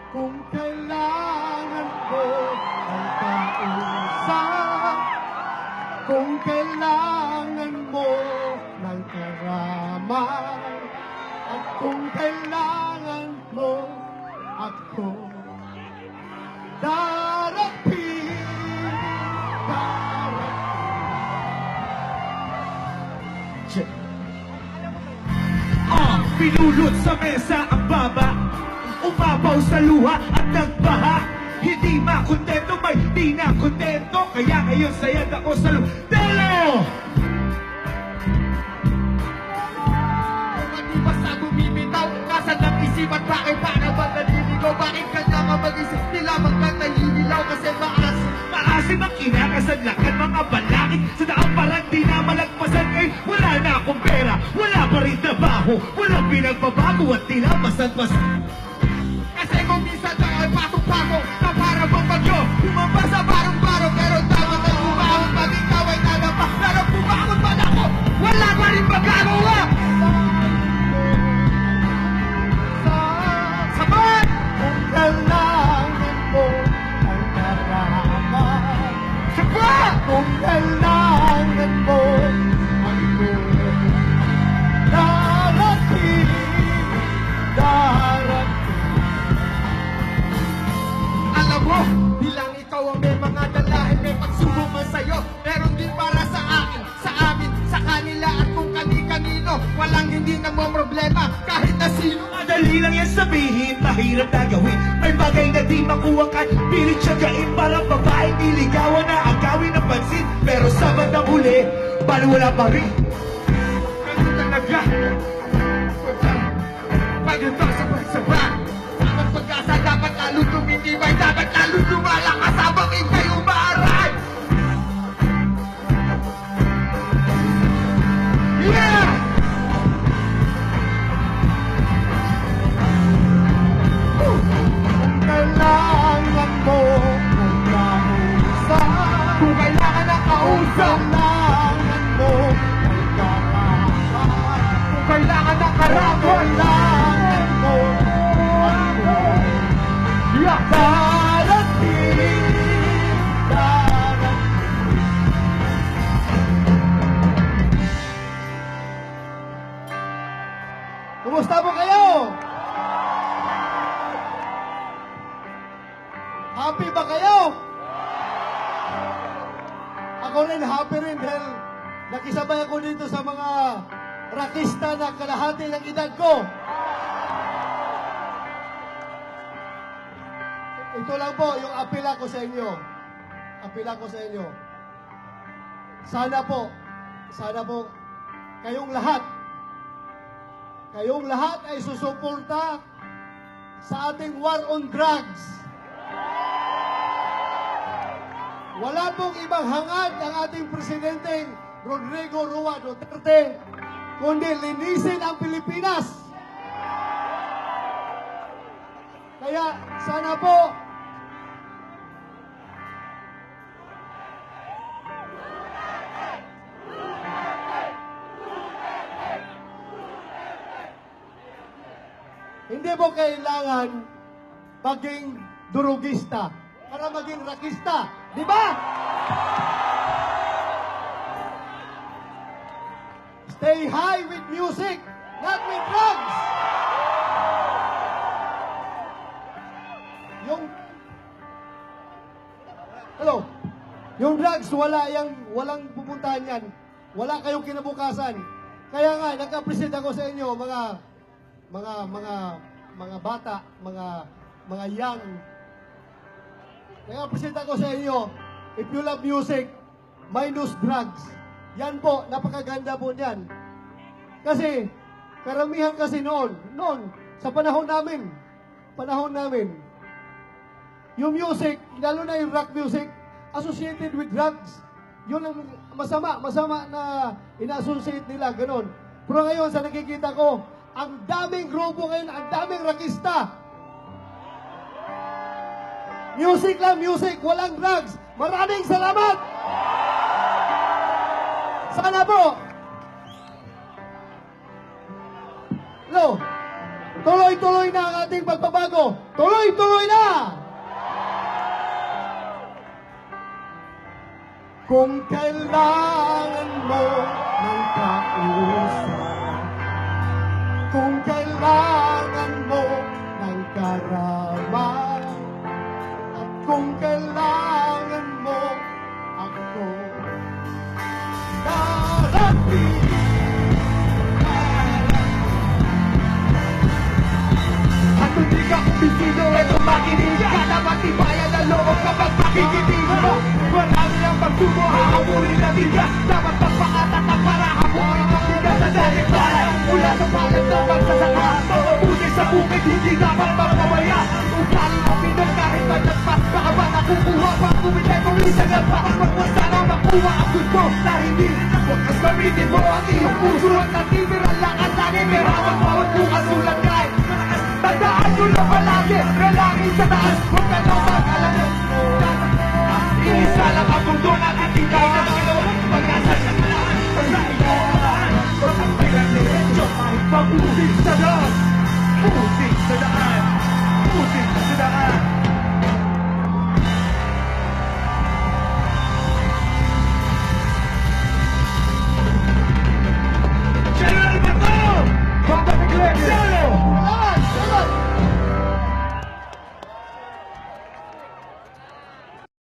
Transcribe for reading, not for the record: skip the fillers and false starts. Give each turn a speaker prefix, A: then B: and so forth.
A: Kung kailangan ko ng kausap, kung kailangan mo ng karamay, at kung kailangan mo ako, darating, darating.
B: Pinulot sa mesa ang baba, umapaw sa luha at nagbaha. Hindi makontento, may di na kontento, kaya ngayon sayad ako sa Telo!
A: Kung di basta bumibitaw, nasa ng isipan, bakit para ba naliligaw? Bakit ka nga nga mag-isip nila magkatahinilaw? Kasi
B: Maasim ang kinakasadlakan, mga balakid sa daang parang di na malagpasan. Eh, wala na akong pera, wala pa rin trabaho, walang pinagbabago at tila basan-basan.
A: kasi kung minsan na ay pasok-pasok na para bang bagyo, bumaba sa barong-barong, pero tama na umahon pag ikaw ay nadapa. Pero bumakot man ako, wala pa rin magagawa. Sabat! Kung kailangan mo ang karamay, sabat! Kung kailangan mo ang tulong, darating, darating. Alam mo, bilang ikaw ang may mga dalahin, may pagsubok man sa'yo, meron din para sa akin, sa amin, sa kanila at kung kani-kanino. Walang hindi problema kahit na sino.
B: Madali lang yan sabihin, mahirap na gawin. May bagay na di makuha kahit pilit siyagain. Parang babae niligawan na agawin ng pansin, pero sa bandang huli, wala pa rin.
A: Ganun talaga. Pag ito sabay-sabay, ang pag-asa dapat lalo tumitibay, dapat lalo lumalakas habang ikay umaaray. Yeah! Kung kailangan mo ng kausap, kung kailangan ng kausap, kailangan mo ng karamay, kung kailangan ng karamay, kailangan mo ako. Yeah! Darating, darating. Kumusta po kayo? Happy ba kayo? Ako rin, happy rin dahil nakisabay ako dito sa mga rakista na kalahati ng edad ko. Ito lang po yung apela ko sa inyo. Apela ko sa inyo. Sana po, kayong lahat ay susuporta sa ating war on drugs. Wala pong ibang hangad ang ating presidenteng Rodrigo Roa Duterte, kundi linisin ang Pilipinas. Kaya sana po, hindi mo kailangan maging durugista para maging rakista. Di ba? Stay high with music, not with drugs. Yung drugs, walang pupuntahan yan. Wala kayong kinabukasan. Kaya nga, nag-appreciate ako sa inyo, mga bata, mga young. Nag-appreciate ako sa inyo. If you love music, minus drugs. Yan po, napakaganda po niyan. Kasi, karamihan kasi noon, sa panahon namin, yung music, lalo na yung rock music, associated with drugs. Yun ang masama na ina-associate nila, ganun. Pero ngayon, sa nakikita ko, ang daming grupo ngayon, ang daming rockista. Music lang, music, walang drugs. Maraming salamat! Sana po. Hello. Tuloy-tuloy na ang ating pagbabago. Tuloy-tuloy na! Kung kailangan mo ng kausap, kung kailangan mo ng karaman, at kung kailangan mo ako, darating.
B: At kung di ka kumbisido, eto makinig ka na matibayan ang loob kapag makikinig mo. Marami ang pagtubo, hahamurin natin ka. Dapat magpakatatang para hamurin ang bigas sa dahil para mula sa palag ng magsasaka. Mabuti sa bukid, hindi dapat magpabaya. Ugali ang pinag kahit malagpas, baka ba nakukuha pa? Kumintay kung isang pa, magpagwas sana makuha ang gusto na hindi. Huwag gamitin mo ang iyong puso at natitira lang ang lagi. Pero ang bawat bukas sulat kahit malakas. Tandaan nyo na palagi, relangin sa taas. Huwag ka nang mag-alala. Iisa lang ang mundo na ating